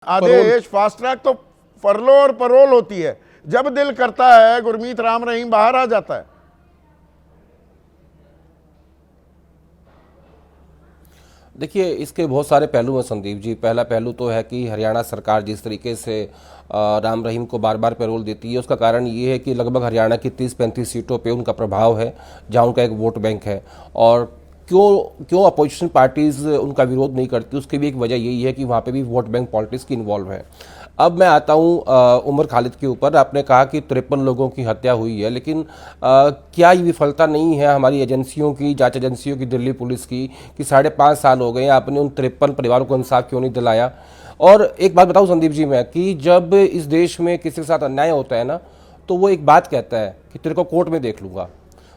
आदेश fast track तो फरलो और parole होती है। जब दिल करता है गुरमीत राम रहीम बाहर आ जाता है। देखिए, इसके बहुत सारे पहलू हैं संदीप जी। पहला पहलू तो है कि हरियाणा सरकार जिस तरीके से राम रहीम को बार बार पैरोल देती है, उसका कारण ये है कि लगभग हरियाणा की 30-35 सीटों पे उनका प्रभाव है, जहां उनका एक वोट बैंक है। और क्यों अपोजिशन पार्टीज़ उनका विरोध नहीं करती, उसकी भी एक वजह यही है कि वहाँ पे भी वोट बैंक पॉलिटिक्स की इन्वॉल्व है। अब मैं आता हूँ उमर खालिद के ऊपर। आपने कहा कि 53 लोगों की हत्या हुई है, लेकिन क्या ये विफलता नहीं है हमारी एजेंसियों की, जांच एजेंसियों की, दिल्ली पुलिस की, कि 5.5 साल हो गए आपने उन 53 परिवारों को इंसाफ क्यों नहीं दिलाया? और एक बात बताऊँ संदीप जी मैं, कि जब इस देश में किसी के साथ अन्याय होता है ना, तो वो एक बात कहता है कि तेरे को कोर्ट में देख लूँगा।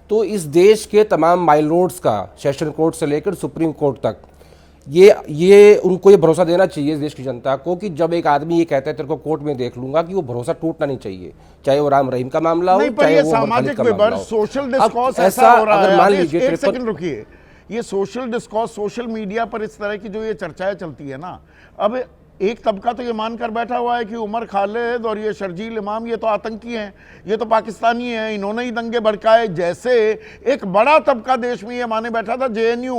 तो इस देश के तमाम माइल रोड्स का, सेशन कोर्ट से लेकर सुप्रीम कोर्ट तक, ये उनको ये भरोसा देना चाहिए इस देश की जनता को, कि जब एक आदमी ये कहता है तेरे को कोर्ट में देख लूंगा, कि वो भरोसा टूटना नहीं चाहिए, चाहे वो राम रहीम का मामला हो, चाहे वो सामाजिक विमर्श, सोशल डिस्कोर्स ऐसा हो रहा है। मान लीजिए, एक सेकंड रुकिए। ये सोशल डिस्कोर्स, सोशल मीडिया पर इस तरह की जो ये चर्चाएं चलती है ना, अब एक तबका तो ये मानकर बैठा हुआ है कि उमर खालिद और ये शर्जील इमाम ये तो आतंकी हैं, ये तो पाकिस्तानी हैं, इन्होंने ही दंगे भड़काए। जैसे एक बड़ा तबका देश में ये माने बैठा था जेएनयू,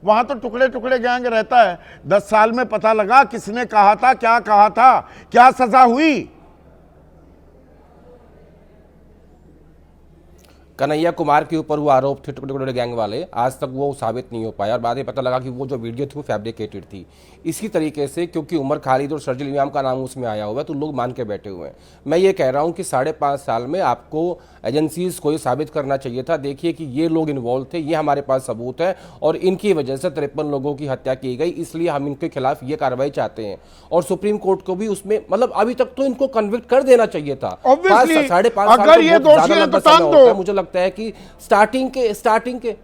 वहां तो टुकड़े टुकड़े गैंग रहता है। 10 साल में पता लगा किसने कहा था, क्या कहा था, क्या सजा हुई। कन्हैया कुमार के ऊपर वो आरोप थे टुकड़े टुकड़े गैंग वाले, आज तक वो साबित नहीं हो पाया, और बाद में पता लगा कि वो जो वीडियो थी वो फैब्रिकेटेड थी। इसी तरीके से क्योंकि उमर खालिद और शर्जील इमाम का नाम उसमें आया हुआ है, तो लोग मान के बैठे हुए हैं। मैं ये कह रहा हूँ कि 5.5 साल में आपको एजेंसीज को ये साबित करना चाहिए था, देखिए कि ये लोग इन्वॉल्व थे, ये हमारे पास सबूत है, और इनकी वजह से 53 लोगों की हत्या की गई, इसलिए हम इनके खिलाफ ये कार्रवाई चाहते हैं। और सुप्रीम कोर्ट को भी उसमें, मतलब अभी तक तो इनको कन्विक्ट कर देना चाहिए था। 5.5 अगर ये दोषी हैं तो टांग दो। मुझे लगता है कि स्टार्टिंग के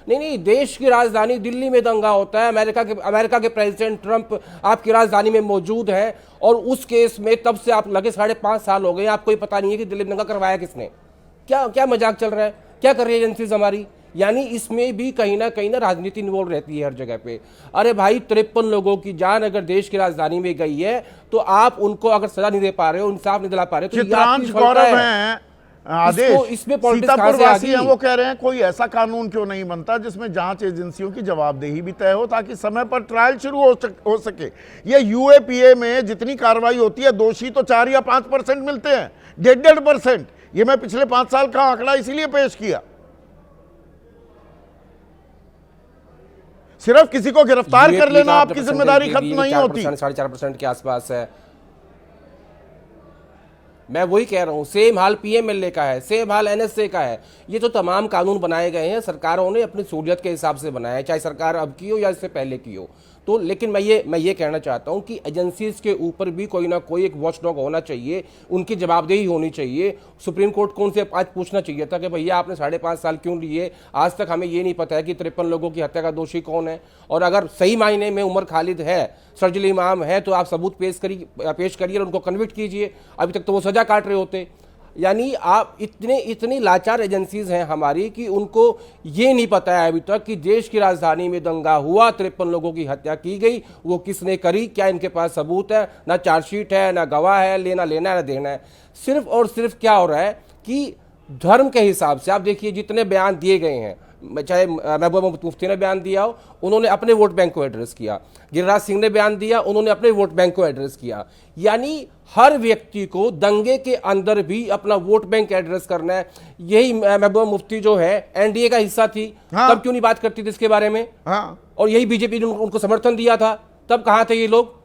नहीं, देश की राजधानी दिल्ली में दंगा होता है, अमेरिका के प्रेसिडेंट ट्रंप आपकी राजधानी में मौजूद है, और उस केस में तब से आप लगे 5.5 साल हो गए, आपको ही पता नहीं है कि दिल्ली में दंगा करवाया किसने। क्या मजाक चल रहा है? क्या कर रही है एजेंसीज हमारी? यानी इसमें भी कहीं ना राजनीति इन्वॉल्व रहती है हर जगह पे। अरे भाई, 53 लोगों की जान अगर देश की राजधानी में गई है, तो आप उनको अगर सजा नहीं दे पा रहे हो, इंसाफ नहीं दिला पा रहे हो, तो चित्रांश गौरव हैं आदेश, सीतापुर वासी हैं, वो कह रहे हैं कोई ऐसा कानून क्यों नहीं बनता जिसमें जांच एजेंसियों की जवाबदेही भी तय हो, ताकि समय पर ट्रायल शुरू हो सके। ये यूएपीए में जितनी कार्रवाई होती है, दोषी तो 4 या 5% मिलते हैं, 1.5%। ये मैं पिछले 5 साल का आंकड़ा इसीलिए पेश किया। सिर्फ किसी को गिरफ्तार कर लेना आपकी जिम्मेदारी खत्म नहीं होती। 4.5% के आसपास है। मैं वही कह रहा हूँ, सेम हाल पीएमएलए का है, सेम हाल एनएसए का है। ये तो तमाम कानून बनाए गए हैं, सरकारों ने अपनी सहूलियत के हिसाब से बनाया है, चाहे सरकार अब की हो या इससे पहले की हो। तो लेकिन मैं ये कहना चाहता हूँ कि एजेंसीज के ऊपर भी कोई ना कोई एक वॉचडॉग होना चाहिए, उनकी जवाबदेही होनी चाहिए। सुप्रीम कोर्ट को उनसे आज पूछना चाहिए था कि भैया आपने 5.5 साल क्यों लिए, आज तक हमें ये नहीं पता है कि 53 लोगों की हत्या का दोषी कौन है। और अगर सही मायने में उमर खालिद है, शर्जील इमाम है, तो आप सबूत पेश करिए और उनको कन्विक्ट कीजिए। अभी तक तो वो सजा काट रहे होते। यानी आप इतनी लाचार एजेंसीज हैं हमारी कि उनको ये नहीं पता है अभी तक कि देश की राजधानी में दंगा हुआ, 53 लोगों की हत्या की गई, वो किसने करी, क्या इनके पास सबूत है, ना चार्जशीट है, ना गवाह है, लेना है ना देना है। सिर्फ और सिर्फ क्या हो रहा है कि धर्म के हिसाब से आप देखिए, जितने बयान दिए गए हैं, चाहे महबूबा मुफ्ती ने बयान दिया हो, उन्होंने अपने वोट बैंक को एड्रेस किया, गिरिराज सिंह ने बयान दिया, उन्होंने अपने वोट बैंक को एड्रेस किया। यानी हर व्यक्ति को दंगे के अंदर भी अपना वोट बैंक एड्रेस करना है। यही महबूबा मुफ्ती जो है एनडीए का हिस्सा थी, तब क्यों नहीं बात करती थी इसके बारे में? और यही बीजेपी ने उनको समर्थन दिया था, तब कहां थे ये लोग?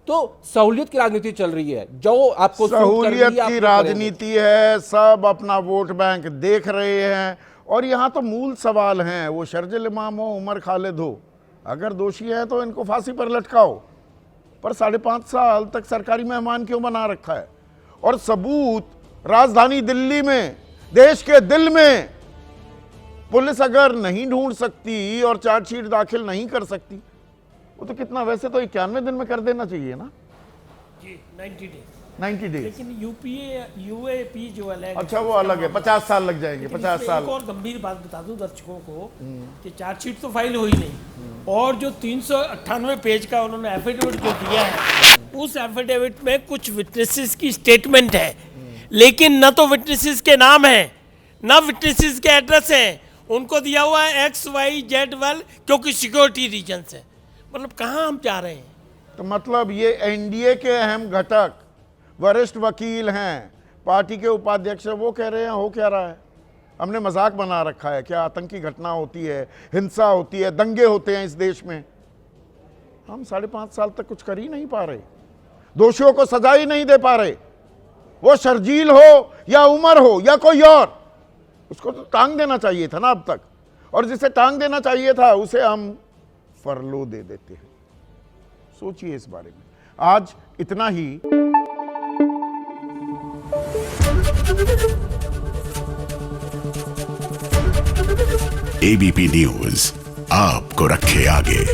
तो सहूलियत की राजनीति चल रही है, जो आपको सहूलियत की राजनीति है, सब अपना वोट बैंक देख रहे हैं। और यहां तो मूल सवाल हैं, वो शर्जील इमाम हो, उमर खालिद हो, अगर दोषी है तो इनको फांसी पर लटकाओ, पर 5.5 साल तक सरकारी मेहमान क्यों बना रखा है? और सबूत राजधानी दिल्ली में, देश के दिल में, पुलिस अगर नहीं ढूंढ सकती और चार्जशीट दाखिल नहीं कर सकती, वो तो कितना, वैसे तो 91 दिन में कर देना चाहिए ना जी, 90 डेज। 90 डेज। लेकिन यूएपी जो अलग अच्छा, वो अलग है, 50 साल लग जाएंगे, 50 साल। एक और गंभीर बात बता दूं दर्शकों को कि चार्जशीट तो फाइल हुई नहीं, और जो 398 पेज का उन्होंने एफिडेविट जो दिया है, उस एफिडेविट में कुछ विटनेसेस की स्टेटमेंट है, लेकिन न तो विटनेसेस के नाम है, न विटनेसेस के एड्रेस है, उनको दिया हुआ है XYZ वेल, क्योंकि सिक्योरिटी रीजन है। मतलब कहाँ हम जा रहे हैं? तो मतलब ये एनडीए के अहम घटक, वरिष्ठ वकील हैं, पार्टी के उपाध्यक्ष हैं, वो कह रहे हैं हो क्या रहा है, हमने मजाक बना रखा है क्या, आतंकी घटना होती है, हिंसा होती है, दंगे होते हैं इस देश में। हम 5.5 साल तक कुछ कर ही नहीं पा रहे, दोषियों को सजा ही नहीं दे पा रहे। वो शर्जील हो या उमर हो या कोई और, उसको तो टांग देना चाहिए था ना अब तक, और जिसे टांग देना चाहिए था उसे हम फरलो दे देते हैं। सोचिए इस बारे में। आज इतना ही। एबीपी न्यूज आपको रखे आगे।